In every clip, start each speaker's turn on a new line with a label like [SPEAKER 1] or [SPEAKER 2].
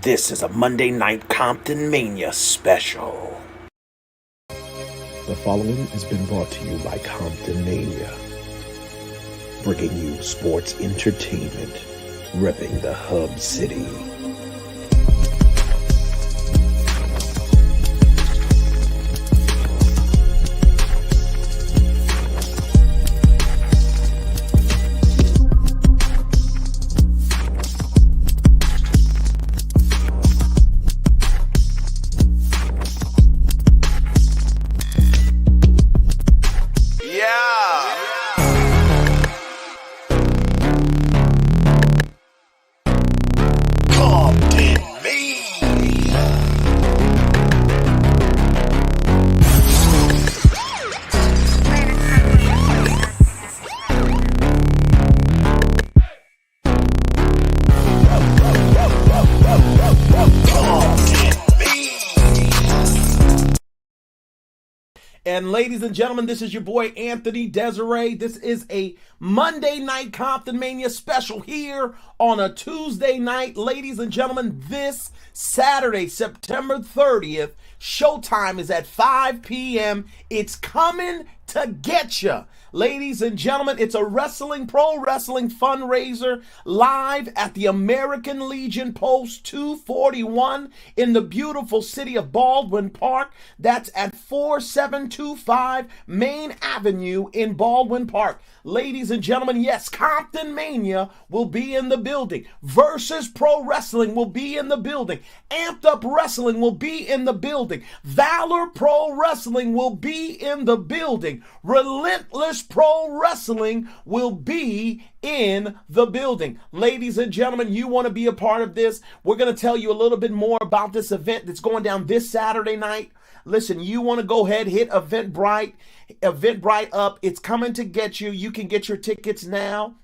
[SPEAKER 1] This is a Monday Night Comptonmania special.
[SPEAKER 2] The following has been brought to you by Comptonmania, bringing you sports entertainment, repping the hub city.
[SPEAKER 1] And ladies and gentlemen, this is your boy Anthony Desiree. This is a Monday Night Comptonmania special here on a Tuesday night. Ladies and gentlemen, this Saturday, September 30th, showtime is at 5 p.m. It's coming to Getcha. Ladies and gentlemen, it's a pro wrestling fundraiser live at the American Legion Post 241 in the beautiful city of Baldwin Park. That's at 4725 Main Avenue in Baldwin Park. Ladies and gentlemen, yes, Comptonmania will be in the building. Versus Pro Wrestling will be in the building. Amped Up Wrestling will be in the building. Valor Pro Wrestling will be in the building. Relentless Pro Wrestling will be in the building. Ladies and gentlemen, you want to be a part of this. We're going to tell you a little bit more about this event that's going down this Saturday night. Listen, you want to go ahead, hit Eventbrite up. It's coming to get you. You can get your tickets now.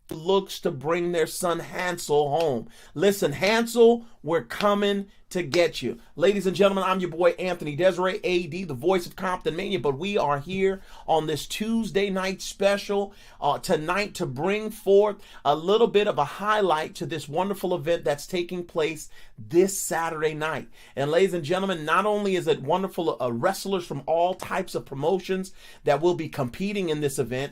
[SPEAKER 1] Looks to bring their son Hansel home. Listen, Hansel, we're coming to get you. Ladies and gentlemen, I'm your boy Anthony Desiree, AD, the voice of Comptonmania, but we are here on this Tuesday night special tonight to bring forth a little bit of a highlight to this wonderful event that's taking place this Saturday night. And ladies and gentlemen, not only is it wonderful wrestlers from all types of promotions that will be competing in this event,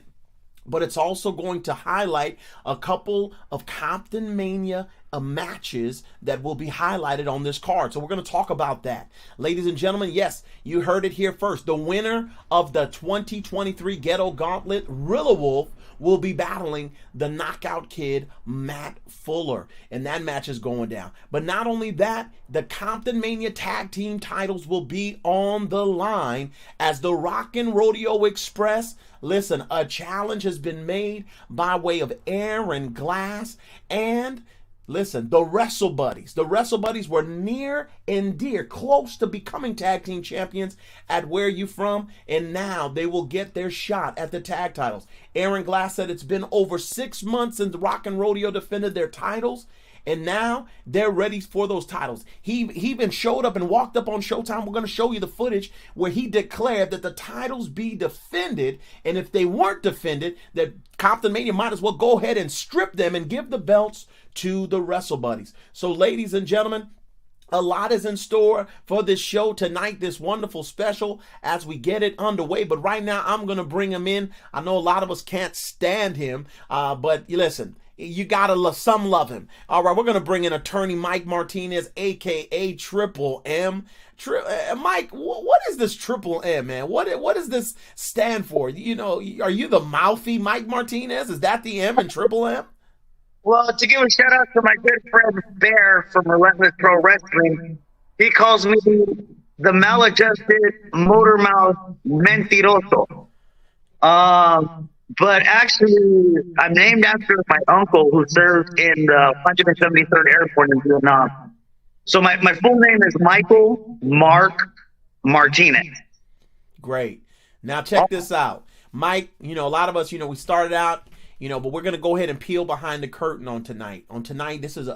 [SPEAKER 1] but it's also going to highlight a couple of Comptonmania matches that will be highlighted on this card. So we're going to talk about that. Ladies and gentlemen, yes, you heard it here first. The winner of the 2023 Ghetto Gauntlet, Rilla Wolf, will be battling the Knockout Kid, Matt Fuller. And that match is going down. But not only that, the Comptonmania Tag Team titles will be on the line as the Rockin' Rodeo Express. Listen, a challenge has been made by way of Aaron Glass and listen, the Wrestle Buddies. The Wrestle Buddies were near and dear, close to becoming tag team champions at Where You From, and now they will get their shot at the tag titles. Aaron Glass said it's been over 6 months since the Rockin' Rodeo defended their titles, and now they're ready for those titles. He even showed up and walked up on Showtime. We're going to show you the footage where he declared that the titles be defended, and if they weren't defended, that Comptonmania might as well go ahead and strip them and give the belts to the Wrestle Buddies. So ladies and gentlemen, a lot is in store for this show tonight, this wonderful special as we get it underway. But right now, I'm going to bring him in. I know a lot of us can't stand him, but listen, you gotta some love him. All right, we're gonna bring in attorney Mike Martinez, aka Triple M. Mike, what is this Triple M, man? What does this stand for? You know, are you the mouthy Mike Martinez? Is that the M in Triple M?
[SPEAKER 3] Well, to give a shout out to my good friend Bear from Relentless Pro Wrestling, he calls me the maladjusted motor mouth mentiroso. But actually, I'm named after my uncle who served in the 173rd Airport in Vietnam. So my full name is Michael Mark Martinez.
[SPEAKER 1] Great. Now check this out. Mike, you know, a lot of us, you know, we started out But we're gonna go ahead and peel behind the curtain on tonight. On tonight, this is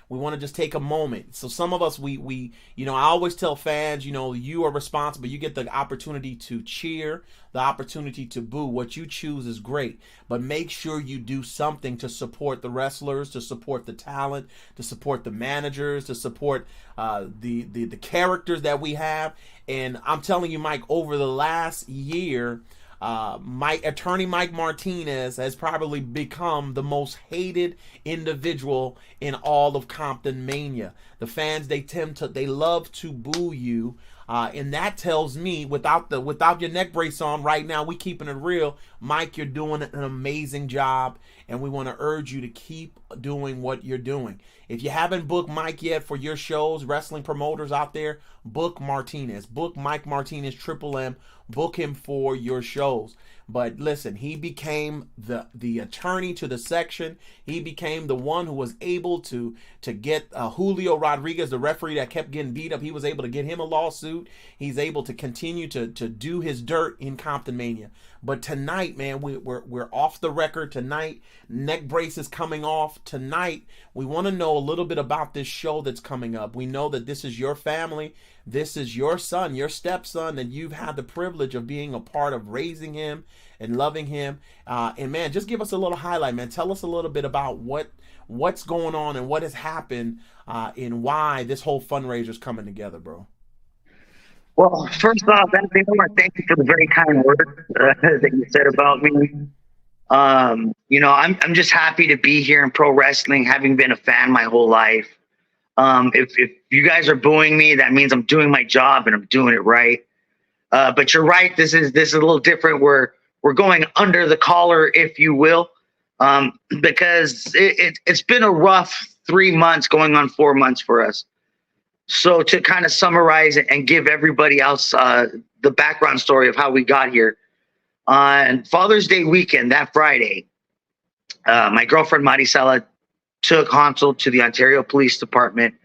[SPEAKER 1] we want to just take a moment. So some of us, we I always tell fans, you are responsible. You get the opportunity to cheer, the opportunity to boo. What you choose is great, but make sure you do something to support the wrestlers, to support the talent, to support the managers, to support the characters that we have. And I'm telling you, Mike, over the last year, attorney Mike Martinez has probably become the most hated individual in all of Comptonmania. The fans, they love to boo you. And that tells me, without your neck brace on right now, we keeping it real. Mike, you're doing an amazing job, and we want to urge you to keep doing what you're doing. If you haven't booked Mike yet for your shows, wrestling promoters out there, book Martinez. Book Mike Martinez, Triple M. Book him for your shows. But listen, he became the attorney to the section. He became the one who was able to get Julio Rodriguez, the referee that kept getting beat up. He was able to get him a lawsuit. He's able to continue to do his dirt in Comptonmania. But tonight, man, we're off the record tonight. Neck brace is coming off tonight. We want to know a little bit about this show that's coming up. We know that this is your family. This is your son, your stepson, and you've had the privilege of being a part of raising him and loving him. And man, just give us a little highlight, man. Tell us a little bit about what's going on and what has happened and why this whole fundraiser is coming together, bro.
[SPEAKER 3] Well, first off, Anthony, I want to thank you for the very kind words that you said about me. I'm just happy to be here in pro wrestling, having been a fan my whole life. If you guys are booing me, that means I'm doing my job and I'm doing it right. But you're right. This is a little different. We're going under the collar, if you will, because it's been a rough 3 months, going on 4 months for us. So to kind of summarize and give everybody else the background story of how we got here, on Father's Day weekend, that Friday, my girlfriend Maricela took Hansel to the Ontario Police Department,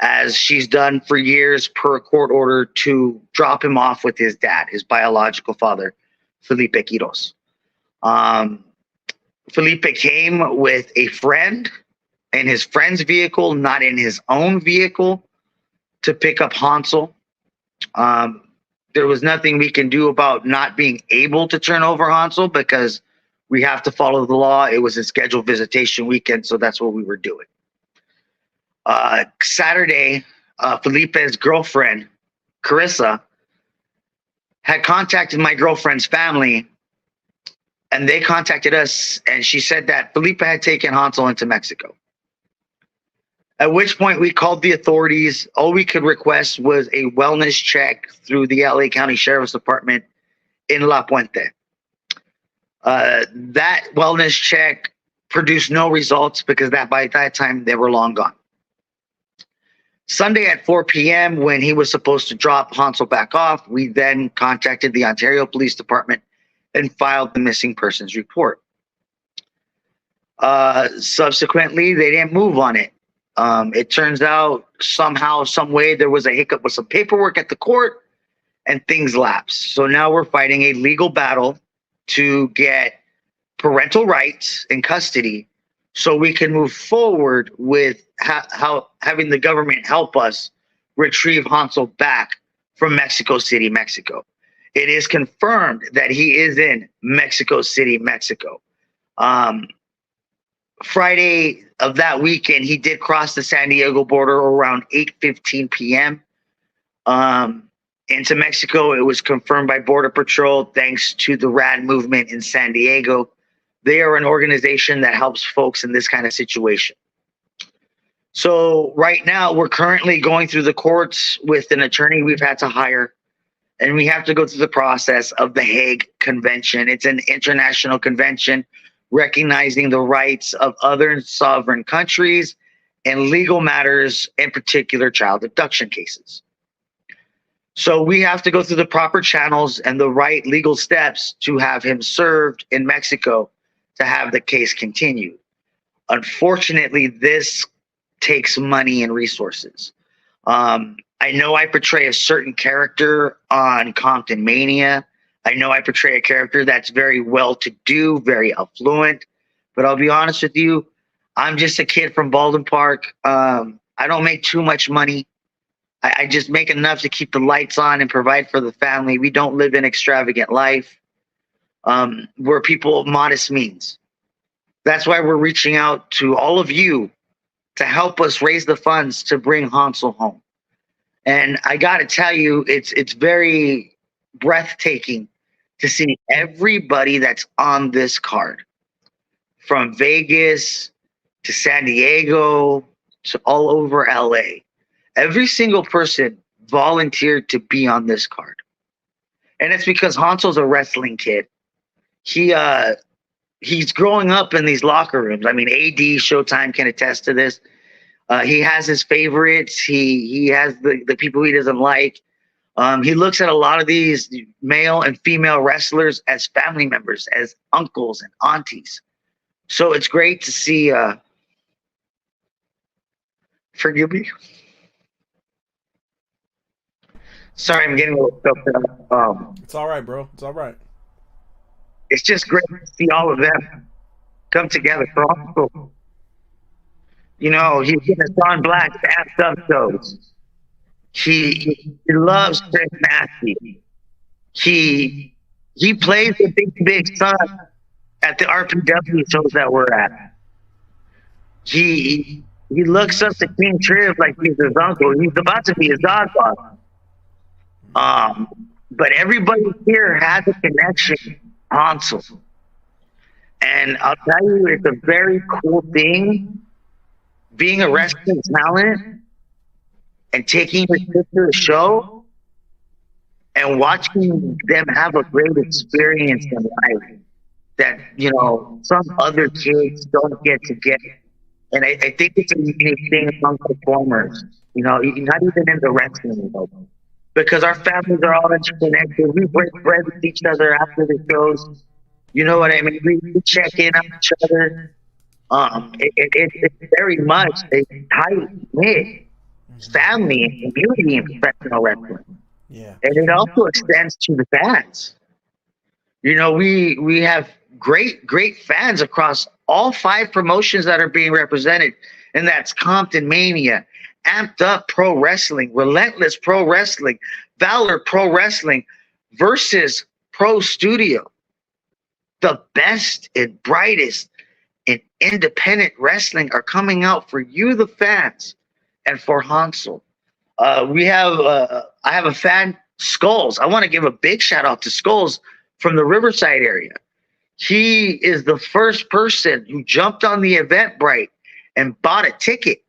[SPEAKER 3] as she's done for years per a court order, to drop him off with his dad, his biological father, Felipe Quiros. Felipe came with a friend in his friend's vehicle, not in his own vehicle, to pick up Hansel. There was nothing we can do about not being able to turn over Hansel, because we have to follow the law. It was a scheduled visitation weekend, so that's what we were doing. Saturday, Felipe's girlfriend, Carissa, had contacted my girlfriend's family, and they contacted us, and she said that Felipe had taken Hansel into Mexico. At which point we called the authorities. All we could request was a wellness check through the LA County Sheriff's Department in La Puente. That wellness check produced no results, because by that time they were long gone. Sunday at 4 p.m., when he was supposed to drop Hansel back off, we then contacted the Ontario Police Department and filed the missing persons report. Subsequently, they didn't move on it. It turns out somehow, some way, there was a hiccup with some paperwork at the court, and things lapsed. So now we're fighting a legal battle to get parental rights and custody, so we can move forward with having the government help us retrieve Hansel back from Mexico City, Mexico. It is confirmed that he is in Mexico City, Mexico. Friday of that weekend, he did cross the San Diego border around 8:15 p.m. Into Mexico. It was confirmed by Border Patrol, thanks to the RAD movement in San Diego. They are an organization that helps folks in this kind of situation. So right now, we're currently going through the courts with an attorney we've had to hire, and we have to go through the process of the Hague Convention. It's an international convention recognizing the rights of other sovereign countries and legal matters, in particular child abduction cases. So we have to go through the proper channels and the right legal steps to have him served in Mexico to have the case continued. Unfortunately, this takes money and resources. I know I portray a certain character on Comptonmania. I know I portray a character that's very well-to-do, very affluent. But I'll be honest with you, I'm just a kid from Baldwin Park. I don't make too much money. I just make enough to keep the lights on and provide for the family. We don't live an extravagant life. We're people of modest means. That's why we're reaching out to all of you to help us raise the funds to bring Hansel home. And I got to tell you, it's very breathtaking to see everybody that's on this card, from Vegas to San Diego to all over LA. Every single person volunteered to be on this card. And it's because Hansel's a wrestling kid. He's growing up in these locker rooms. I mean, AD Showtime can attest to this. He has his favorites. He has the people he doesn't like. He looks at a lot of these male and female wrestlers as family members, as uncles and aunties. So it's great to see. Forgive me. Sorry, I'm getting a little choked up.
[SPEAKER 1] It's all right, bro. It's all right.
[SPEAKER 3] It's just great to see all of them come together for Hansel. You know, he's getting Sean Black's amped up shows. He loves Chris Massey. He plays the big son at the RPW shows that we're at. He looks up to King Triv like he's his uncle. He's about to be his godfather. But everybody here has a connection, Hansel. And I'll tell you, it's a very cool thing being a wrestling talent and taking your kid to the show and watching them have a great experience in life that, you know, some other kids don't get to get. And I think it's a unique thing among performers, you know, not even in the wrestling world, because our families are all interconnected. We break bread with each other after the shows. You know what I mean? We check in on each other. It's very much a tight-knit family and community in professional wrestling.
[SPEAKER 1] Yeah.
[SPEAKER 3] And it also extends to the fans. You know, we have great fans across all 5 promotions that are being represented, and that's Comptonmania, Amped Up Pro Wrestling, Relentless Pro Wrestling, Valor Pro Wrestling, Versus Pro Studio. The best and brightest in independent wrestling are coming out for you, the fans, and for Hansel. I have a fan, Skulls. I want to give a big shout out to Skulls from the Riverside area. He is the first person who jumped on the Eventbrite and bought a ticket.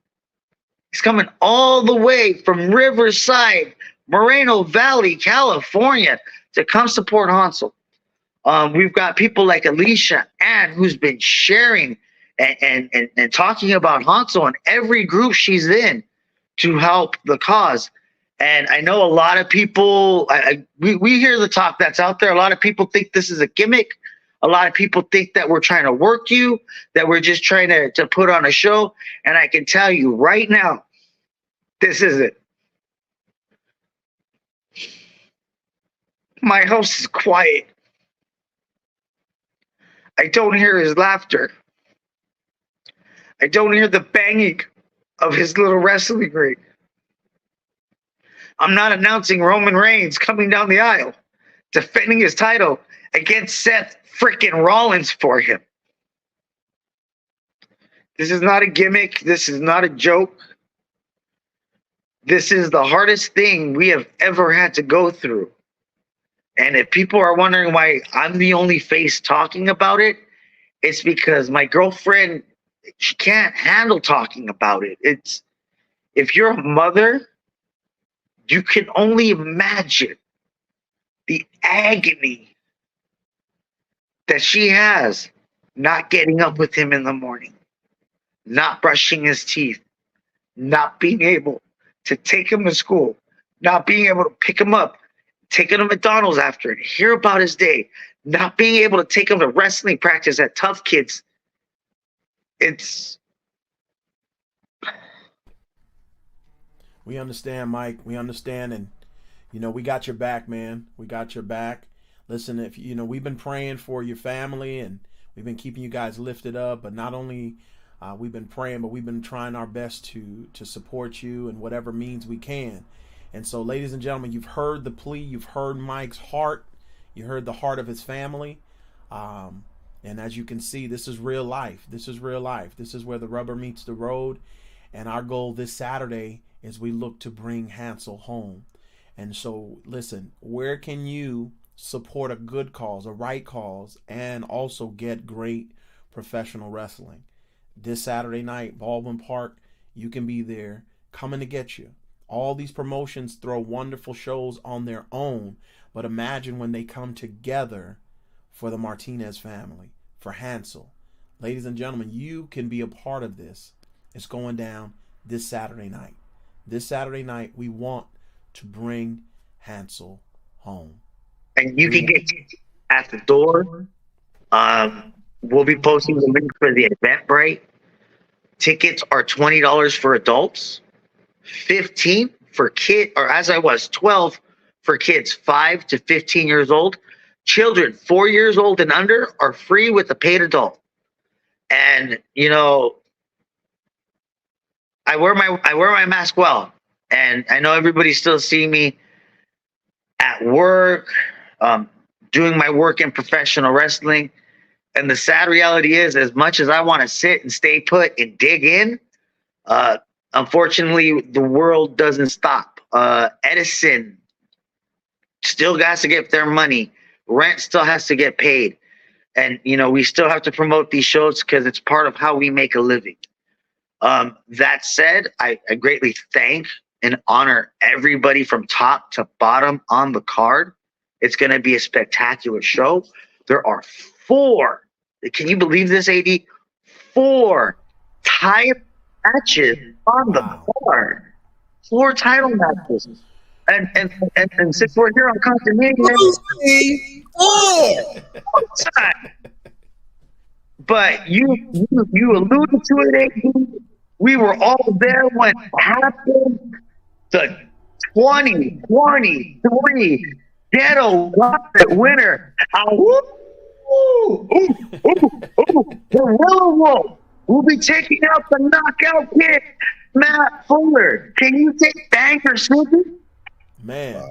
[SPEAKER 3] He's coming all the way from Riverside, Moreno Valley, California, to come support Hansel. We've got people like Alicia Ann, who's been sharing and talking about Hansel in every group she's in to help the cause. And I know a lot of people, we hear the talk that's out there. A lot of people think this is a gimmick. A lot of people think that we're trying to work you, that we're just trying to put on a show. And I can tell you right now, this is it. My house is quiet. I don't hear his laughter. I don't hear the banging of his little wrestling ring. I'm not announcing Roman Reigns coming down the aisle, defending his title against Seth frickin' Rollins for him. This is not a gimmick. This is not a joke. This is the hardest thing we have ever had to go through. And if people are wondering why I'm the only face talking about it, it's because my girlfriend, she can't handle talking about it. It's, if you're a mother, you can only imagine the agony that she has not getting up with him in the morning, not brushing his teeth, not being able to take him to school, not being able to pick him up, take him to McDonald's after and hear about his day, not being able to take him to wrestling practice at Tough Kids.
[SPEAKER 1] We understand, Mike. We understand. And, you know, we got your back, man. We got your back. Listen, if you know, we've been praying for your family, and We've been keeping you guys lifted up, but not only we've been praying, but we've been trying our best to support you in whatever means we can. And so, ladies and gentlemen, you've heard the plea, you've heard Mike's heart, you heard the heart of his family. And as you can see, this is real life. This is real life. This is where the rubber meets the road. And our goal this Saturday is we look to bring Hansel home. And so, listen, where can you support a good cause, a right cause, and also get great professional wrestling? This Saturday night, Baldwin Park, you can be there, coming to get you. All these promotions throw wonderful shows on their own, but imagine when they come together for the Martinez family, for Hansel. Ladies and gentlemen, you can be a part of this. It's going down this Saturday night. This Saturday night, we want to bring Hansel home.
[SPEAKER 3] And you can get at the door. We'll be posting the link for the Eventbrite. Tickets are $20 for adults, $15 for kids, or as I was, $12 for kids 5 to 15 years old. Children 4 years old and under are free with a paid adult. And I wear my mask well, and I know everybody still see me at work, doing my work in professional wrestling. And the sad reality is, as much as I want to sit and stay put and dig in, unfortunately, the world doesn't stop. Edison still has to get their money. Rent still has to get paid. And, we still have to promote these shows because it's part of how we make a living. That said, I greatly thank and honor everybody from top to bottom on the card. It's going to be a spectacular show. There are 4, can you believe this, AD? 4 title matches on the card. 4 title matches. And since we're here on Comptonmania, but you alluded to it, AD. We were all there when it happened. The 2023 Ghetto Rocket winner. The Willow Wolf will be taking out the knockout kid, Matt Fuller. Can you take banger, Snoopy?
[SPEAKER 1] Man,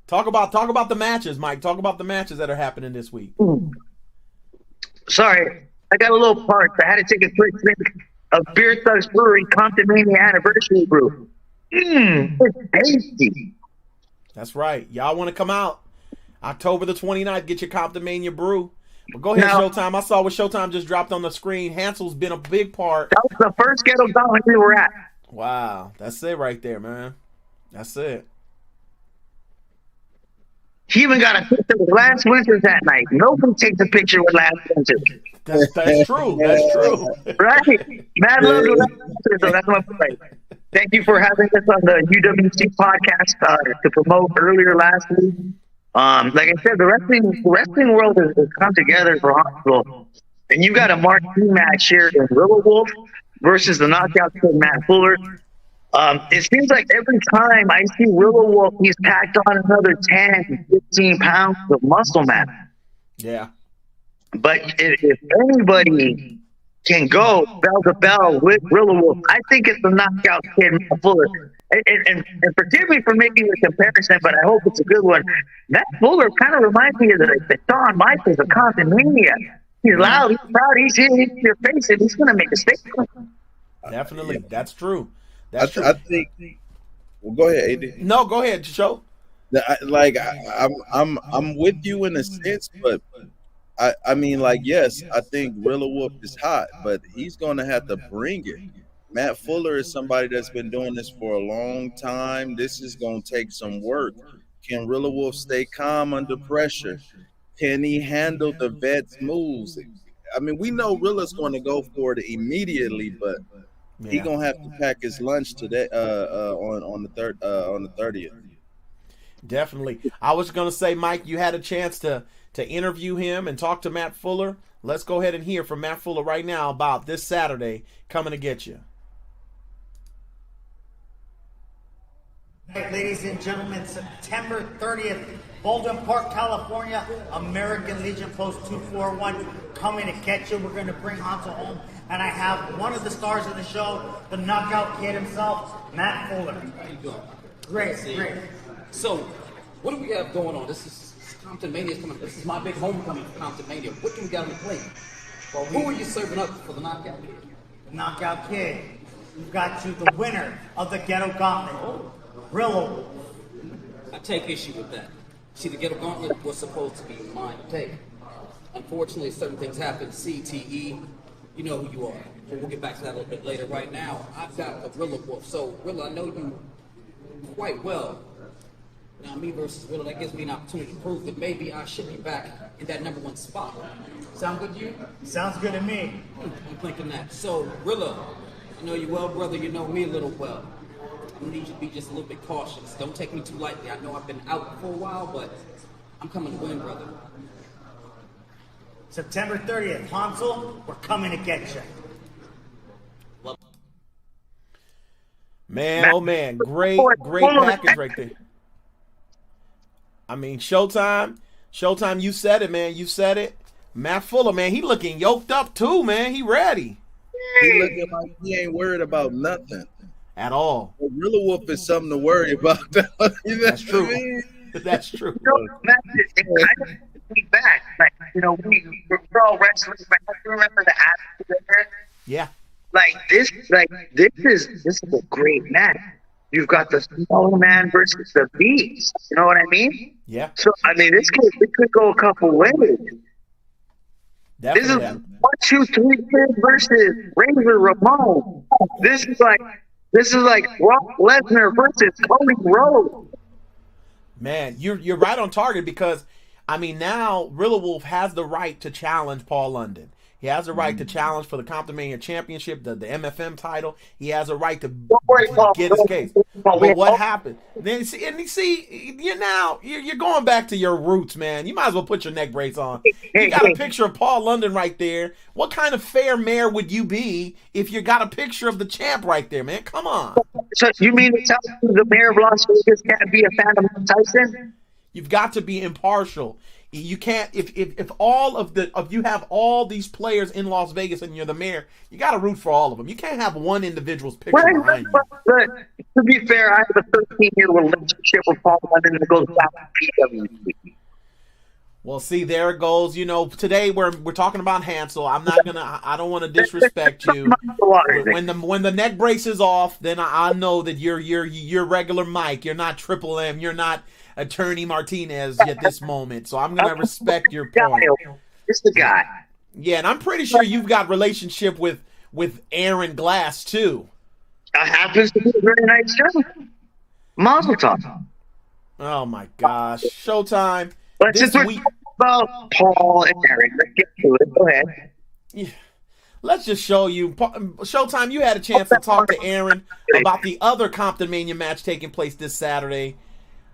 [SPEAKER 1] talk about the matches, Mike. Talk about the matches that are happening this week.
[SPEAKER 3] Sorry, I got a little parched. I had to take a quick drink of Beer Thugs Brewery Comptonmania Anniversary Brew. It's tasty.
[SPEAKER 1] That's right. Y'all want to come out October the 29th, get your Comptonmania brew. But go ahead, Showtime. I saw what Showtime just dropped on the screen. Hansel's been a big part.
[SPEAKER 3] That was the first Ghetto Gauntlet we were at.
[SPEAKER 1] Wow. That's it right there, man. That's it.
[SPEAKER 3] He even got a picture with Last Winters that night. Nobody takes a picture with Last Winters.
[SPEAKER 1] That's true. That's true.
[SPEAKER 3] Right? Mad love to Last Winters, so that's my play. Thank you for having us on the UWC podcast to promote earlier last week. Like I said, the wrestling world has come together for Hospital. And you've got a marquee match here in Willow Wolf versus the knockout kid, Matt Fuller. It seems like every time I see Willow Wolf, he's packed on another 10, 15 pounds of muscle mass.
[SPEAKER 1] Yeah.
[SPEAKER 3] But if anybody can go bell to bell with Willow Wolf, I think it's the knockout kid, Matt Fuller. And forgive me for making the comparison, but I hope it's a good one. Matt Fuller kind of reminds me of the Shawn Michaels of Comptonmania. He's loud, he's proud, he's in your face, and he's going to make a statement.
[SPEAKER 1] Definitely. That's true. That's true.
[SPEAKER 4] I think. Well, go ahead, AD.
[SPEAKER 1] No, go ahead, Show.
[SPEAKER 4] I'm with you in a sense, but I mean, yes, I think Willow Wolf is hot, but he's going to have to bring it. Matt Fuller is somebody that's been doing this for a long time. This is going to take some work. Can Willow Wolf stay calm under pressure? Can he handle the vet's moves? I mean, we know Rilla's going to go for it immediately, but he gonna have to pack his lunch today on the 30th.
[SPEAKER 1] Definitely. I was gonna say, Mike, you had a chance to interview him and talk to Matt Fuller. Let's go ahead and hear from Matt Fuller right now about this Saturday coming to get you.
[SPEAKER 5] Hey, ladies and gentlemen, September 30th, Baldwin Park, California, American Legion Post 241, coming to Getcha. We're going to bring Hansel home. And I have one of the stars of the show, the knockout kid himself, Matt Fuller.
[SPEAKER 6] How you doing?
[SPEAKER 5] Great, great.
[SPEAKER 6] So, what do we have going on? This is Comptonmania is coming. This is my big homecoming for Comptonmania. What do we got on the plate? Well, who are you serving up for the knockout kid?
[SPEAKER 5] The knockout kid. We've got you the winner of the Ghetto Gauntlet, Brillo.
[SPEAKER 6] I take issue with that. See, the Ghetto Gauntlet was supposed to be mine to take. Unfortunately, certain things happen. CTE, you know who you are. But we'll get back to that a little bit later. Right now, I've got a Rilla Wolf. So, Rilla, I know you quite well. Now, me versus Rilla, that gives me an opportunity to prove that maybe I should be back in that #1 spot. Sound good to you?
[SPEAKER 5] Sounds good to me.
[SPEAKER 6] I'm thinking that. So, Rilla, I know you well, brother. You know me a little well. I need you to be just a little bit cautious. Don't take me too lightly. I know I've been out for a while, but I'm coming to win, brother.
[SPEAKER 5] September 30th, Hansel, we're coming to Getcha.
[SPEAKER 1] Man, oh man, great package right there. I mean, Showtime, you said it, man. You said it. Matt Fuller, man, he looking yoked up too, man. He ready.
[SPEAKER 4] He looking like he ain't worried about nothing
[SPEAKER 1] At all.
[SPEAKER 4] A Rilla Wolf is something to worry about. You know
[SPEAKER 1] That's true.
[SPEAKER 4] what I mean?
[SPEAKER 1] That's true.
[SPEAKER 3] Matt, it kind of took me back. Like, we're all wrestling. I remember the attitude there.
[SPEAKER 1] Yeah.
[SPEAKER 3] This is a great match. You've got the small man versus the beast. You know what I mean?
[SPEAKER 1] Yeah.
[SPEAKER 3] So I mean, this could go a couple ways. This is
[SPEAKER 1] Definitely.
[SPEAKER 3] 1, 2, 3 Kid versus Razor Ramon. This is like Brock Lesnar versus Cody Rhodes.
[SPEAKER 1] Man, you're right on target because I mean now Rilla Wolf has the right to challenge Paul London. He has a right to challenge for the Comptonmania Championship, the MFM title. He has a right to get his case. But what happened? Then you're going back to your roots, man. You might as well put your neck brace on. You got a picture of Paul London right there. What kind of fair mayor would you be if you got a picture of the champ right there, man? Come on.
[SPEAKER 3] So you mean to tell me the mayor of Las Vegas can't be a fan of Mike Tyson?
[SPEAKER 1] You've got to be impartial. You can't if all of you have all these players in Las Vegas and you're the mayor, you got to root for all of them. You can't have one individual's picture behind you.
[SPEAKER 3] But to be fair, I have a 13-year relationship with Paul London that goes back to PWC.
[SPEAKER 1] Well, see, there it goes. Today we're talking about Hansel. I don't want to disrespect you. When the neck brace is off, then I know that you're regular Mike. You're not Triple M. You're not Attorney Martinez at this moment. So I'm gonna respect your point.
[SPEAKER 3] It's the guy.
[SPEAKER 1] Yeah, and I'm pretty sure you've got relationship with Aaron Glass too.
[SPEAKER 3] Happens to be a very nice show. Mazel tov.
[SPEAKER 1] Oh my gosh, Showtime.
[SPEAKER 3] But since we're talking about Paul and Eric, let's get to it. Go ahead.
[SPEAKER 1] Yeah. Let's just show you. Showtime, you had a chance to talk to Aaron about the other Comptonmania match taking place this Saturday.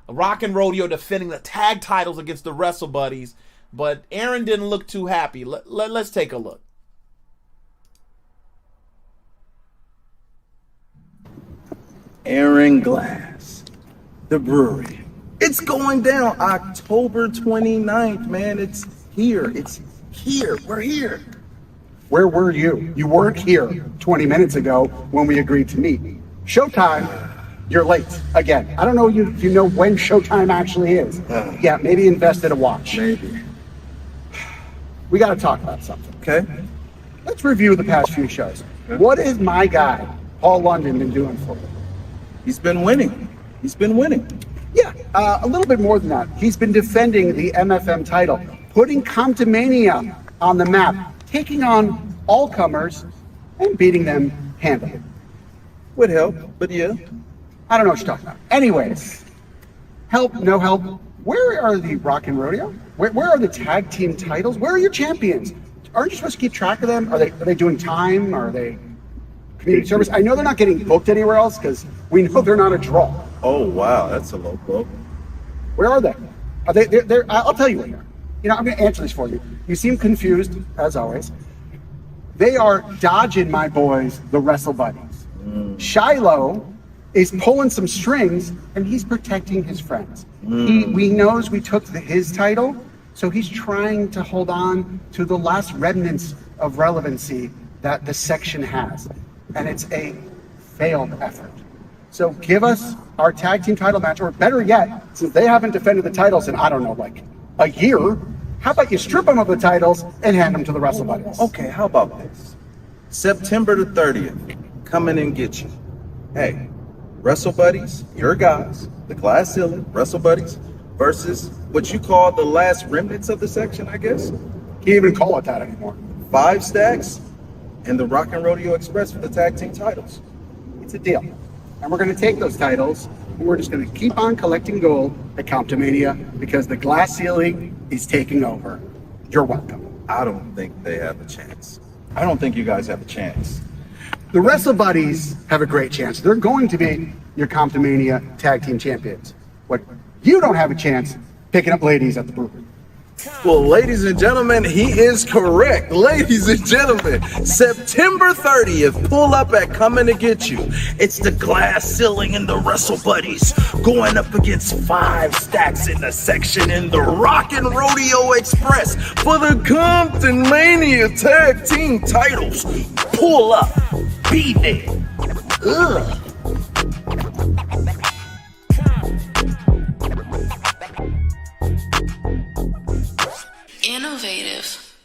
[SPEAKER 1] Rock and Rodeo defending the tag titles against the Wrestle Buddies. But Aaron didn't look too happy. Let's take a look.
[SPEAKER 7] Aaron Glass, the brewery. It's going down October 29th, man. It's here. It's here. We're here.
[SPEAKER 8] Where were you? You weren't here 20 minutes ago when we agreed to meet. Showtime, you're late again. I don't know if you know when Showtime actually is. Yeah, maybe invest in a watch.
[SPEAKER 7] Maybe.
[SPEAKER 8] We got to talk about something.
[SPEAKER 7] Okay.
[SPEAKER 8] Let's review the past few shows. What has my guy, Paul London, been doing for you?
[SPEAKER 7] He's been winning.
[SPEAKER 8] Yeah, a little bit more than that. He's been defending the MFM title, putting Comptonmania on the map, taking on all comers and beating them handily.
[SPEAKER 7] Would help, but yeah.
[SPEAKER 8] I don't know what you're talking about. Anyways, help, no help. Where are the Rock and Rodeo? Where are the tag team titles? Where are your champions? Aren't you supposed to keep track of them? Are they doing time? Are they community service? I know they're not getting booked anywhere else because we know they're not a draw.
[SPEAKER 7] Oh, wow. That's a low blow.
[SPEAKER 8] Where are they? Are they? They're I'll tell you later. I'm going to answer this for you. You seem confused, as always. They are dodging my boys, the Wrestle Buddies. Shiloh is pulling some strings, and he's protecting his friends. We knows we took his title, so he's trying to hold on to the last remnants of relevancy that the section has, and it's a failed effort. So give us our tag team title match, or better yet, since they haven't defended the titles in, I don't know, like a year, how about you strip them of the titles and hand them to the Wrestle Buddies?
[SPEAKER 7] Okay, how about this? September the 30th, Comin and Getcha. Hey, Wrestle Buddies, your guys, the Glass Ceiling, Wrestle Buddies, versus what you call the last remnants of the section, I guess.
[SPEAKER 8] Can't even call it that anymore.
[SPEAKER 7] 5 Stacks and the Rock and Rodeo Express for the tag team titles.
[SPEAKER 8] It's a deal. And we're going to take those titles, and we're just going to keep on collecting gold at Comptonmania because the Glass Ceiling is taking over. You're welcome.
[SPEAKER 7] I don't think they have a chance. I don't think you guys have a chance.
[SPEAKER 8] The Wrestle Buddies have a great chance. They're going to be your Comptonmania tag team champions. What you don't have a chance picking up ladies at the brewery.
[SPEAKER 7] Well, ladies and gentlemen, he is correct. Ladies and gentlemen, September 30th, pull up at Comin to Get You. It's the Glass Ceiling and the Wrestle Buddies going up against 5 Stacks in the section in the Rock and Rodeo Express for the Comptonmania tag team titles. Pull up, be there. Ugh.
[SPEAKER 9] Innovative.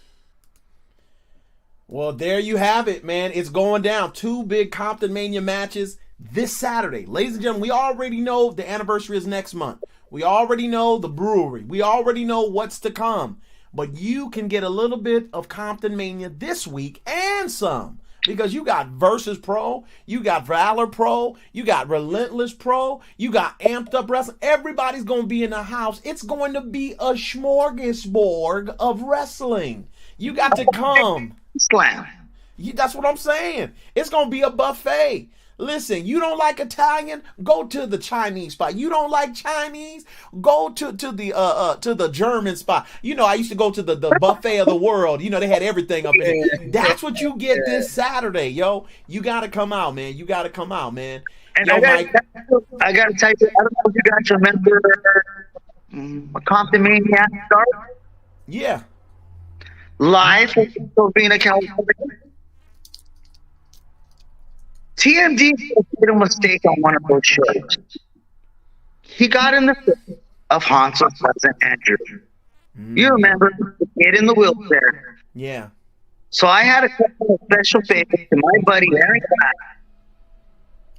[SPEAKER 1] Well, there you have it, man. It's going down. 2 big Comptonmania matches this Saturday. Ladies and gentlemen, we already know the anniversary is next month. We already know the brewery. We already know what's to come. But you can get a little bit of Comptonmania this week and some. Because you got Versus Pro, you got Valor Pro, you got Relentless Pro, you got Amped Up Wrestling. Everybody's going to be in the house. It's going to be a smorgasbord of wrestling. You got to come.
[SPEAKER 3] Slam.
[SPEAKER 1] That's what I'm saying. It's going to be a buffet. Listen, you don't like Italian? Go to the Chinese spot. You don't like Chinese? Go to the German spot. You know, I used to go to the buffet of the world. You know, they had everything up in there. That's what you get this Saturday, yo. You got to come out, man. You got to come out, man.
[SPEAKER 3] And
[SPEAKER 1] yo,
[SPEAKER 3] I got to tell you, I don't know if you guys remember Comptonmania start?
[SPEAKER 1] Yeah.
[SPEAKER 3] Live in Covina, California. TMD made a mistake on one of those shows. He got in the face of Hansel's cousin Andrew. You remember the kid in the wheelchair.
[SPEAKER 1] Yeah.
[SPEAKER 3] So I had a couple of special favors to my buddy Aaron Glass.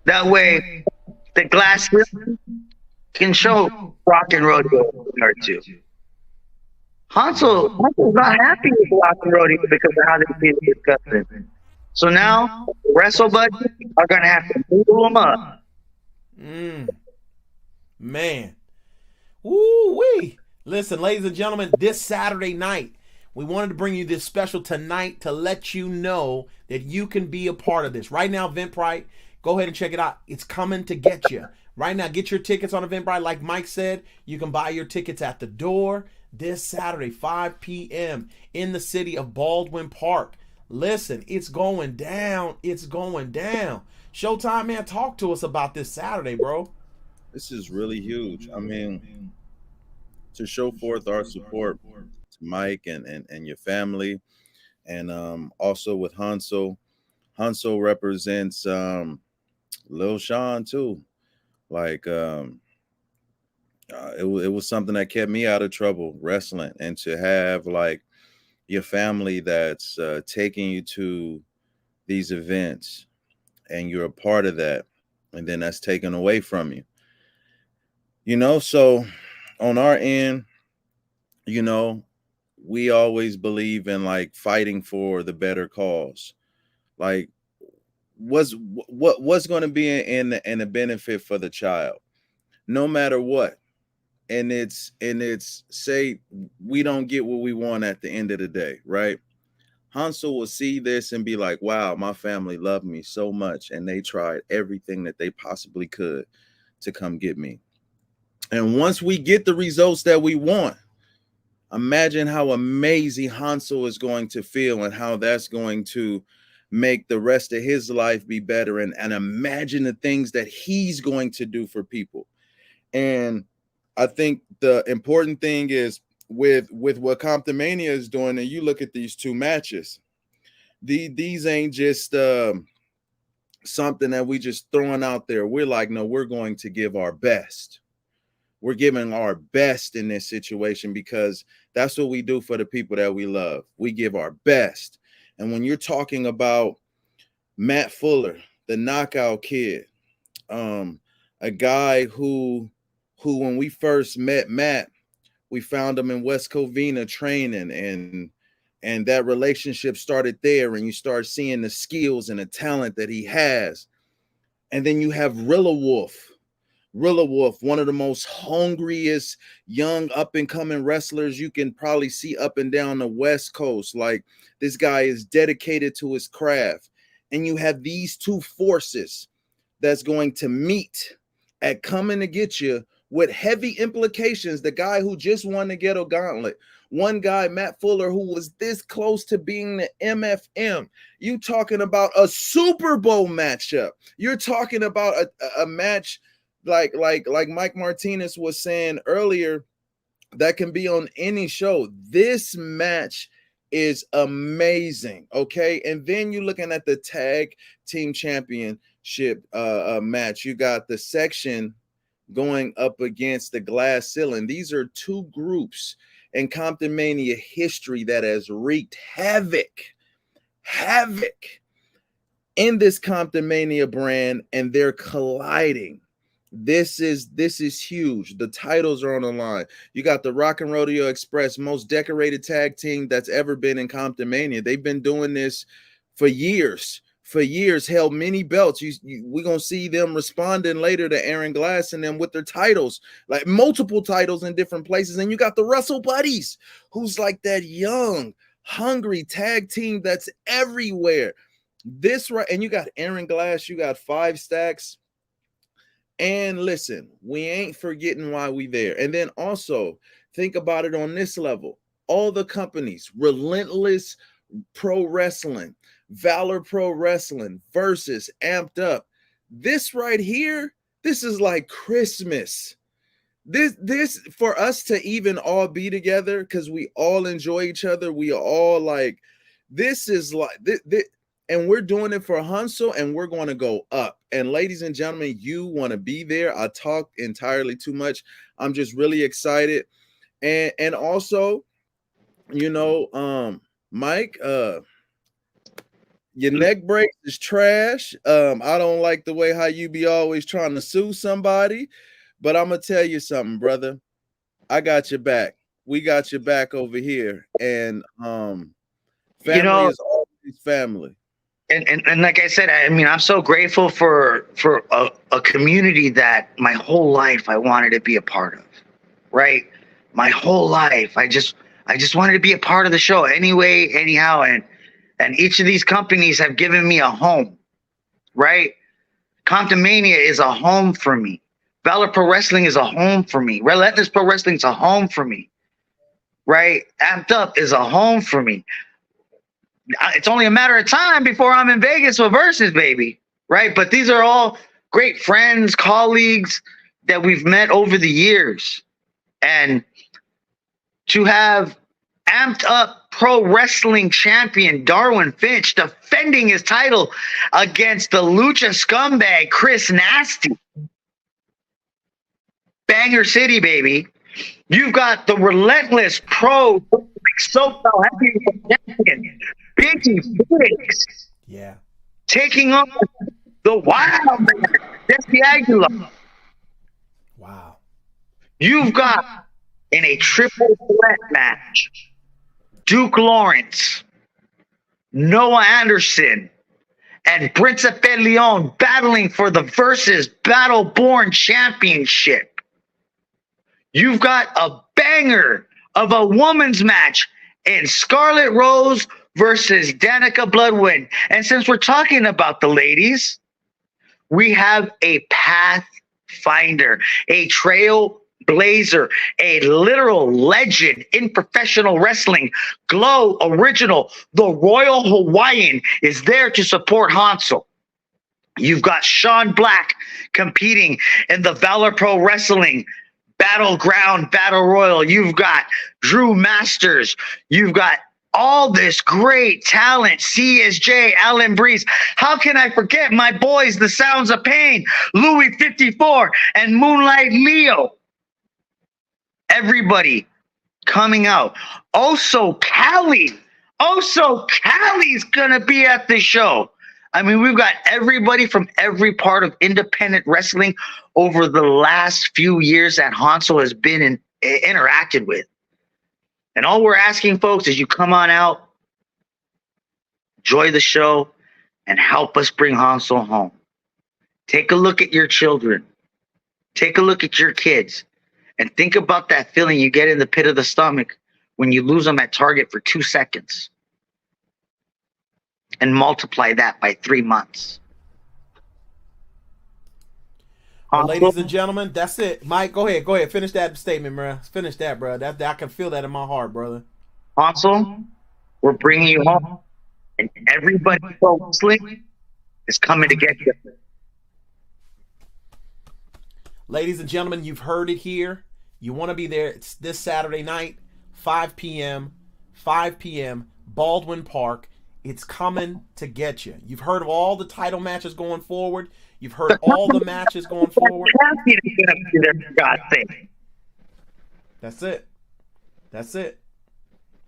[SPEAKER 3] That way, the Glass can show Rock and Rodeo or two. Hansel's not happy with Rock and Rodeo because of how they treated his cousin. So now, the Wrestle Buddies are going to have to noodle them up.
[SPEAKER 1] Man. Woo-wee. Listen, ladies and gentlemen, this Saturday night, we wanted to bring you this special tonight to let you know that you can be a part of this. Right now, Eventbrite, go ahead and check it out. It's coming to get you. Right now, get your tickets on Eventbrite. Like Mike said, you can buy your tickets at the door this Saturday, 5 p.m. in the city of Baldwin Park. Listen, it's going down. It's going down. Showtime, man, talk to us about this Saturday, bro.
[SPEAKER 4] This is really huge. I mean, to show forth our support to Mike and your family, and also with Hansel. Hansel represents Lil Sean too. Like it was something that kept me out of trouble wrestling, and to have like your family that's taking you to these events and you're a part of that, and then that's taken away from you. You know, so on our end, you know, we always believe in like fighting for the better cause. Like what's going to be in the benefit for the child, no matter what. And it's say we don't get what we want at the end of the day, right? Hansel will see this and be like, wow, my family loved me so much and they tried everything that they possibly could to come get me. And once we get the results that we want, imagine how amazing Hansel is going to feel and how that's going to make the rest of his life be better, and imagine the things that he's going to do for people. And I think the important thing is with what Comptonmania is doing, and you look at these two matches, these ain't just something that we just throwing out there. We're like, no, we're going to give our best. We're giving our best in this situation because that's what we do for the people that we love. We give our best. And when you're talking about Matt Fuller, the knockout kid, a guy who when we first met Matt, we found him in West Covina training, and that relationship started there, and you start seeing the skills and the talent that he has. And then you have Rilla Wolf, one of the most hungriest young up-and-coming wrestlers you can probably see up and down the West Coast. Like, this guy is dedicated to his craft. And you have these two forces that's going to meet at Coming to Get You with heavy implications. The guy who just won the Ghetto Gauntlet, one guy, Matt Fuller, who was this close to being the MFM. You talking about a Super Bowl matchup. You're talking about a match like Mike Martinez was saying earlier, that can be on any show. This match is amazing, okay? And then you're looking at the tag team championship match. You got the section going up against the glass ceiling. These are two groups in Comptonmania history that has wreaked havoc in this Comptonmania brand, and they're colliding. This is huge. The titles are on the line. You got the Rock and Rodeo Express, most decorated tag team that's ever been in Comptonmania. They've been doing this for years, held many belts. We're going to see them responding later to Aaron Glass and them with their titles, like multiple titles in different places. And you got the Wrestle Buddies, who's like that young, hungry tag team that's everywhere. And you got Aaron Glass, you got Five Stacks. And listen, we ain't forgetting why we there. And then also think about it on this level. All the companies, Relentless Pro Wrestling, Valor Pro Wrestling, Versus, Amped Up. This right here, this is like Christmas. This for us to even all be together, because we all enjoy each other. We all like, this is like this. And we're doing it for Hansel, and we're going to go up. And ladies and gentlemen, you want to be there. I talk entirely too much. I'm just really excited. And also, you know, Mike, your neck brace is trash. I don't like the way how you be always trying to sue somebody. But I'm going to tell you something, brother. I got your back. We got your back over here. And family is always family.
[SPEAKER 3] And like I said, I mean, I'm so grateful for a community that my whole life I wanted to be a part of, right? My whole life, I just wanted to be a part of the show anyway, anyhow. And each of these companies have given me a home, right? Comptonmania is a home for me. Valor Pro Wrestling is a home for me. Relentless Pro Wrestling is a home for me, right? Amped Up is a home for me. It's only a matter of time before I'm in Vegas with Versus, baby, right? But these are all great friends, colleagues that we've met over the years. And to have Amped Up Pro Wrestling champion Darwin Finch defending his title against the Lucha scumbag Chris Nasty. Banger City, baby. You've got the Relentless Pro SoCal Heavyweight champion Biggie Phoenix, taking on the Wild Man, Jesse Aguilar.
[SPEAKER 1] Wow.
[SPEAKER 3] You've got in a triple threat match Duke Lawrence, Noah Anderson, and Principe Leon battling for the Versus Battleborn Championship. You've got a banger of a women's match in Scarlett Rose versus Danica Bloodwind. And since we're talking about the ladies, we have a pathfinder, a trailblazer Blazer, a literal legend in professional wrestling, Glow Original, the Royal Hawaiian, is there to support Hansel. You've got Sean Black competing in the Valor Pro Wrestling Battleground Battle Royal. You've got Drew Masters. You've got all this great talent. CSJ, Alan Breeze. How can I forget my boys, the Sounds of Pain, Louis 54, and Moonlight Leo? Everybody coming out. Also, Callie's going to be at the show. I mean, we've got everybody from every part of independent wrestling over the last few years that Hansel has been interacted with. And all we're asking, folks, is you come on out, enjoy the show, and help us bring Hansel home. Take a look at your children. Take a look at your kids. And think about that feeling you get in the pit of the stomach when you lose them at Target for 2 seconds. And multiply that by 3 months.
[SPEAKER 1] Well, ladies and gentlemen, that's it. Mike, go ahead. Finish that statement, bro. Finish that, bro. That I can feel that in my heart, brother.
[SPEAKER 3] Hansel, we're bringing you home. And everybody wrestling is coming to get you.
[SPEAKER 1] Ladies and gentlemen, you've heard it here. You want to be there. It's this Saturday night, 5 p.m., Baldwin Park. It's coming to get you. You've heard of all the title matches going forward. You've heard all the matches going forward. That's it.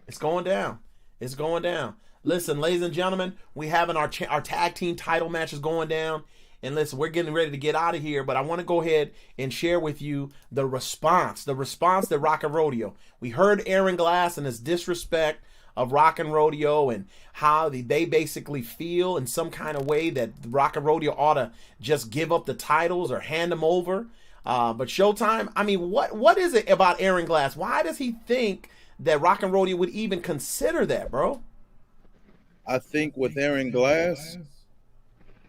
[SPEAKER 1] It's going down. It's going down. Listen, ladies and gentlemen, we having our tag team title matches going down. And listen, we're getting ready to get out of here, but I want to go ahead and share with you the response that Rock and Rodeo. We heard Aaron Glass and his disrespect of Rock and Rodeo and how they basically feel in some kind of way that Rock and Rodeo ought to just give up the titles or hand them over. But Showtime, I mean, what is it about Aaron Glass? Why does he think that Rock and Rodeo would even consider that, bro?
[SPEAKER 4] I think with Aaron Glass,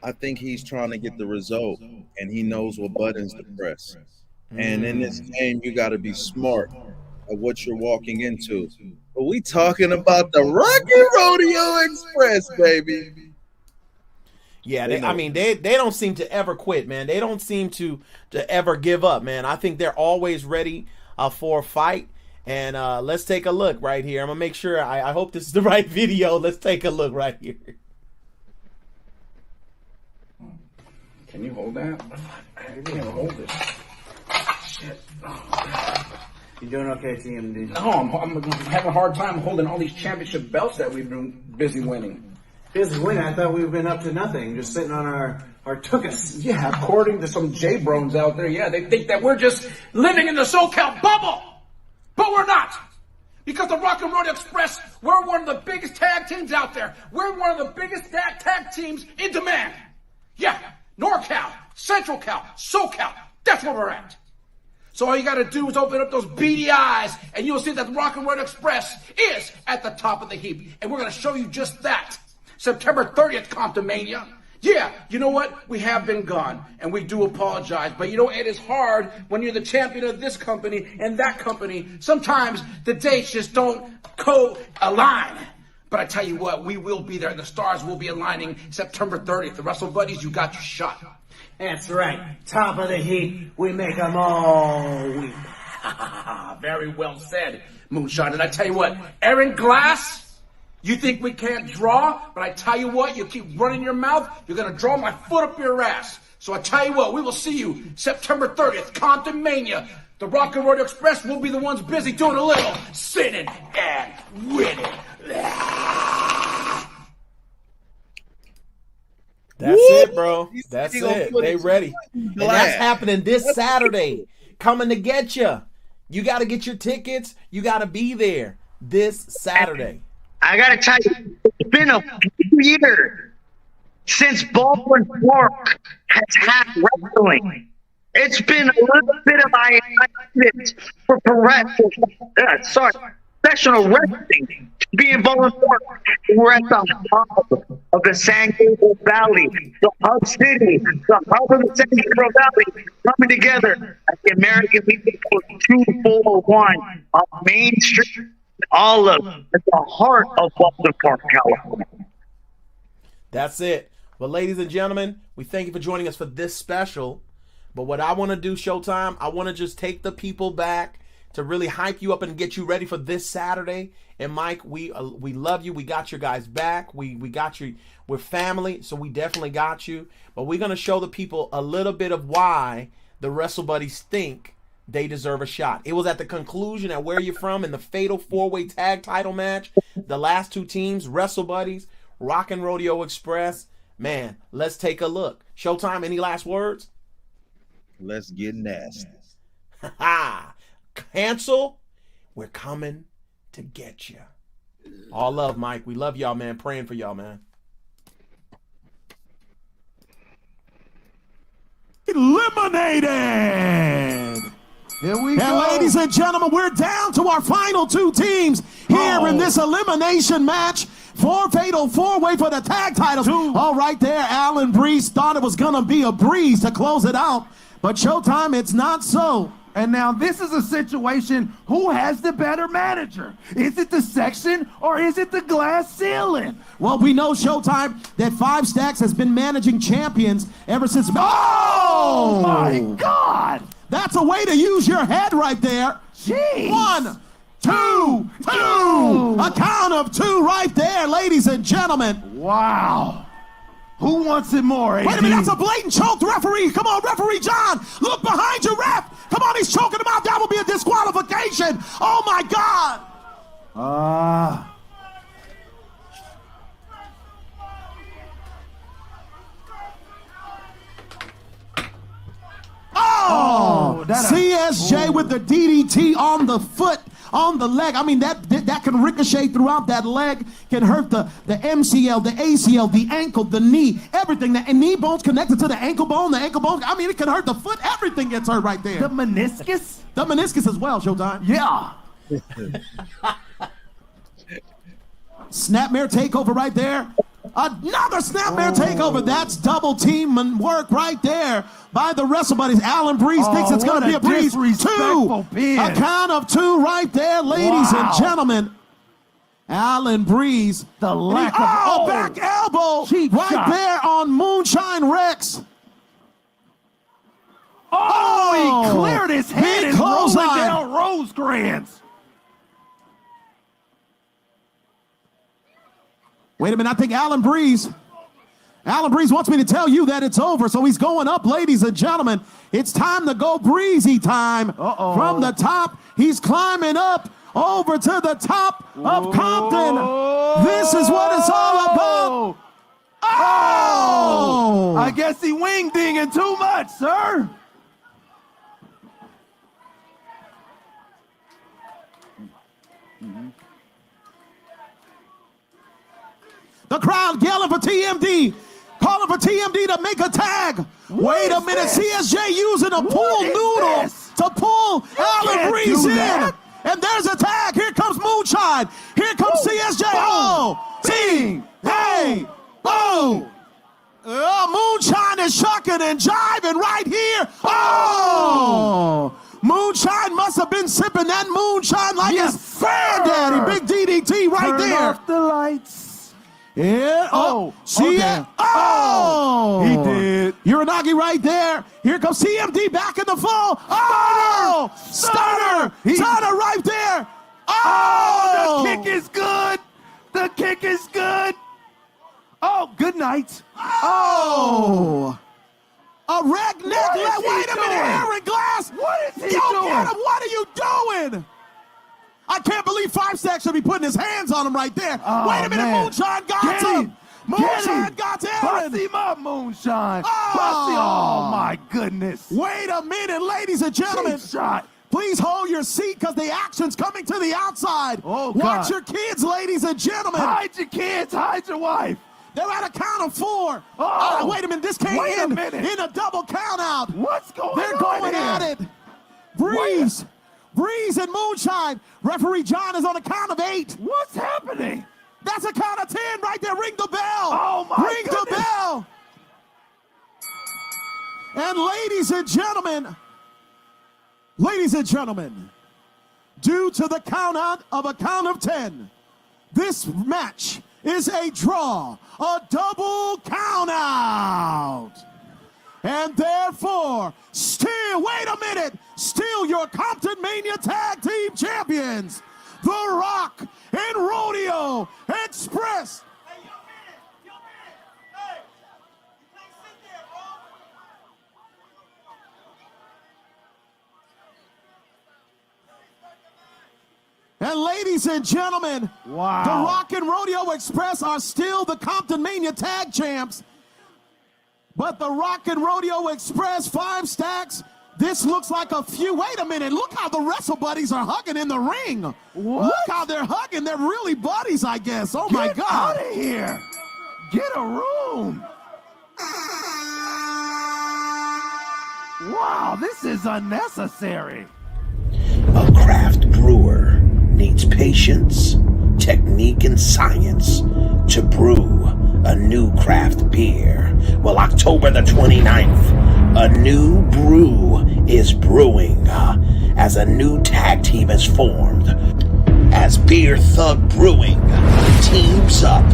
[SPEAKER 4] I think he's trying to get the result, and he knows what buttons to press. And in this game, you got to be smart of what you're walking into. But we talking about the Rocky Rodeo Express, baby.
[SPEAKER 1] Yeah, they don't seem to ever quit, man. They don't seem to ever give up, man. I think they're always ready for a fight. And let's take a look right here. I'm going to make sure. I hope this is the right video. Let's take a look right here.
[SPEAKER 9] Can you hold that? I can't hold it. Shit.
[SPEAKER 10] You doing okay, TMD?
[SPEAKER 9] No, I'm having a hard time holding all these championship belts that we've been busy winning.
[SPEAKER 10] Busy winning? I thought we've been up to nothing, just sitting on our tuchus.
[SPEAKER 9] Yeah, according to some J-Brones out there, yeah, they think that we're just living in the SoCal bubble. But we're not. Because the Rock and Roll Express, we're one of the biggest tag teams out there. We're one of the biggest tag teams in demand. Yeah, NorCal, Central Cal, SoCal, that's where we're at. So all you got to do is open up those beady eyes, and you'll see that the Rock and Roll Express is at the top of the heap. And we're going to show you just that. September 30th, Comptonmania. Yeah, you know what? We have been gone, and we do apologize. But you know, it is hard when you're the champion of this company and that company. Sometimes the dates just don't co-align. But I tell you what, we will be there. The stars will be aligning September 30th. The Wrestle Buddies, you got your shot.
[SPEAKER 10] That's right. Top of the heap. We make them all weep.
[SPEAKER 9] Very well said, Moonshine. And I tell you what, Aaron Glass, you think we can't draw? But I tell you what, you keep running your mouth, you're going to draw my foot up your ass. So I tell you what, we will see you September 30th, Comptonmania. The Rock and Roll Express will be the ones busy doing a little sinning and winning.
[SPEAKER 1] That's it, bro. That's it. They ready. And that's happening this Saturday. Coming to get you. You got to get your tickets. You got to be there this Saturday.
[SPEAKER 3] I got to tell you, it's been a few years since Baldwin Park has had wrestling. It's been a little bit of hiatus for professional wrestling to be in Baldwin Park. We're at the hub of the San Gabriel Valley, the hub city, the hub of the San Gabriel Valley, coming together at the American Legion Post 241 on Main Street, Olive, at the heart of Baldwin Park, California.
[SPEAKER 1] That's it. Well, ladies and gentlemen, we thank you for joining us for this special. But what I want to do, Showtime, I want to just take the people back to really hype you up and get you ready for this Saturday. And Mike, we love you. We got your guys back. We got you. We're family, so we definitely got you. But we're going to show the people a little bit of why the Wrestle Buddies think they deserve a shot. It was at the conclusion at Where You From in the fatal 4-way tag title match. The last two teams, Wrestle Buddies, Rockin' Rodeo Express. Man, let's take a look. Showtime, any last words?
[SPEAKER 4] Let's get nasty.
[SPEAKER 1] Ha! Cancel. We're coming to get you. All love, Mike. We love y'all, man. Praying for y'all, man. Eliminated.
[SPEAKER 11] Here we go.
[SPEAKER 1] And ladies and gentlemen, we're down to our final two teams here in this elimination match. Fatal 4-way for the tag titles. All right there, Alan Breeze thought it was going to be a breeze to close it out. But Showtime, it's not so.
[SPEAKER 11] And now this is a situation, who has the better manager? Is it the section or is it the glass ceiling?
[SPEAKER 1] Well, we know, Showtime, that Five Stacks has been managing champions ever since...
[SPEAKER 11] Oh my God!
[SPEAKER 1] That's a way to use your head right there.
[SPEAKER 11] Jeez.
[SPEAKER 1] 1, 2, 2. A count of 2 right there, ladies and gentlemen.
[SPEAKER 11] Wow. Who wants it more, AD?
[SPEAKER 1] Wait a minute, that's a blatant choke, referee. Come on, referee John. Look behind you, ref. Come on, he's choking him out. That will be a disqualification. Oh, my God. CSJ with the DDT on the foot, on the leg. I mean, that can ricochet throughout that leg, can hurt the MCL, the ACL, the ankle, the knee, everything. And knee bone's connected to the ankle bone. I mean, it can hurt the foot. Everything gets hurt right there.
[SPEAKER 11] The meniscus?
[SPEAKER 1] The meniscus as well, Showtime.
[SPEAKER 11] Yeah.
[SPEAKER 1] Snapmare takeover right there. Another snapmare takeover. That's double team work right there by the Wrestle Buddies. Alan Breeze thinks it's going to be a breeze. 2. A count of 2 right there, ladies and gentlemen. Alan Breeze.
[SPEAKER 11] The lack
[SPEAKER 1] of back elbow right there on Moonshine Rex.
[SPEAKER 11] He cleared his head and rolled down Rosecrans.
[SPEAKER 1] Wait a minute, I think Alan Breeze wants me to tell you that it's over, so he's going up, ladies and gentlemen. It's time to go breezy time. From the top, he's climbing up over to the top of Compton. This is what it's all about.
[SPEAKER 11] I guess he wing-dinging too much, sir.
[SPEAKER 1] The crowd yelling for TMD, calling for TMD to make a tag. Wait a minute, CSJ using a pool noodle to pull Alan Breeze in. And there's a tag. Here comes Moonshine. Here comes CSJ. Moonshine is shucking and jiving right here. Moonshine must have been sipping that moonshine like his granddaddy. Big DDT right there.
[SPEAKER 11] Turn off the lights.
[SPEAKER 1] Yeah.
[SPEAKER 11] He did.
[SPEAKER 1] Uranagi right there. Here comes CMD back in the fall. Stunner. Stunner right there.
[SPEAKER 11] The kick is good. The kick is good. Good night.
[SPEAKER 1] A red necklet. Wait a minute, Aaron Glass.
[SPEAKER 11] What is he
[SPEAKER 1] doing?
[SPEAKER 11] doing?
[SPEAKER 1] Get him. What are you doing? I can't believe Five Stacks should be putting his hands on him right there. Wait a minute,
[SPEAKER 11] man.
[SPEAKER 1] Moonshine got him. Moonshine got Aaron.
[SPEAKER 11] Bust him up, Moonshine. Oh, my goodness.
[SPEAKER 1] Wait a minute, ladies and gentlemen.
[SPEAKER 11] Shot.
[SPEAKER 1] Please hold your seat because the action's coming to the outside. Watch your kids, ladies and gentlemen.
[SPEAKER 11] Hide your kids. Hide your wife.
[SPEAKER 1] They're at a count of 4. Wait a minute. This can't end in a double count out.
[SPEAKER 11] What's going on?
[SPEAKER 1] They're going at it. Breeze.
[SPEAKER 11] Breeze and Moonshine. Referee John is on a count of 8. What's happening? That's a count of 10 right there. Ring the bell. Oh, my Ring goodness. The bell. And ladies and gentlemen, due to the count of 10, this match is a draw, a double count out. And therefore, wait a minute, still your Comptonmania Tag Team Champions, The Rock and Rodeo Express. Hey, yo, man. Hey, you can't sit there, bro. And ladies and gentlemen, wow, The Rock and Rodeo Express are still the Comptonmania Tag Champs. But the Rock and Rodeo Express 5 stacks, this looks like a few. Wait a minute, look how the Wrestle Buddies are hugging in the ring. What? Look how they're hugging. They're really buddies, I guess. Oh, my God. Get out of here. Get a room. Wow, this is unnecessary.
[SPEAKER 2] A craft brewer needs patience, technique, and science to brew a new craft beer. Well, October the 29th, a new brew is brewing as a new tag team is formed. As Beer Thug Brewing teams up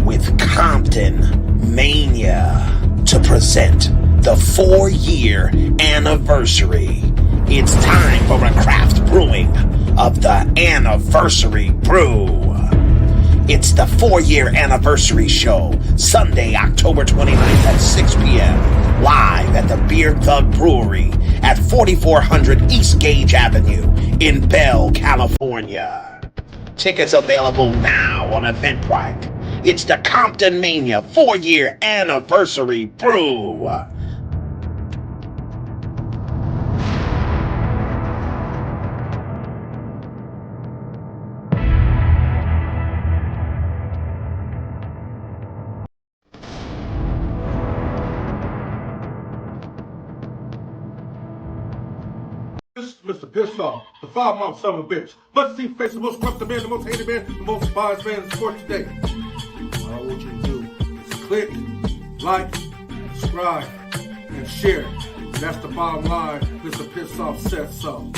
[SPEAKER 2] with Comptonmania to present the 4-year anniversary. It's time for a craft brewing of the anniversary brew. It's the 4-year anniversary show, Sunday, October 29th at 6 p.m. live at the Beer Thug Brewery at 4400 East Gage Avenue in Bell, California. Tickets available now on Eventbrite. It's the Comptonmania 4-year anniversary brew.
[SPEAKER 12] Mr. Pissoff, the foul-mouthed son of a bitch. Must-see face, the most corrupt man, the most hated man, the most despised man in sports today. All I want you to do is click, like, subscribe, and share. And that's the bottom line. Mr. Pissoff said so.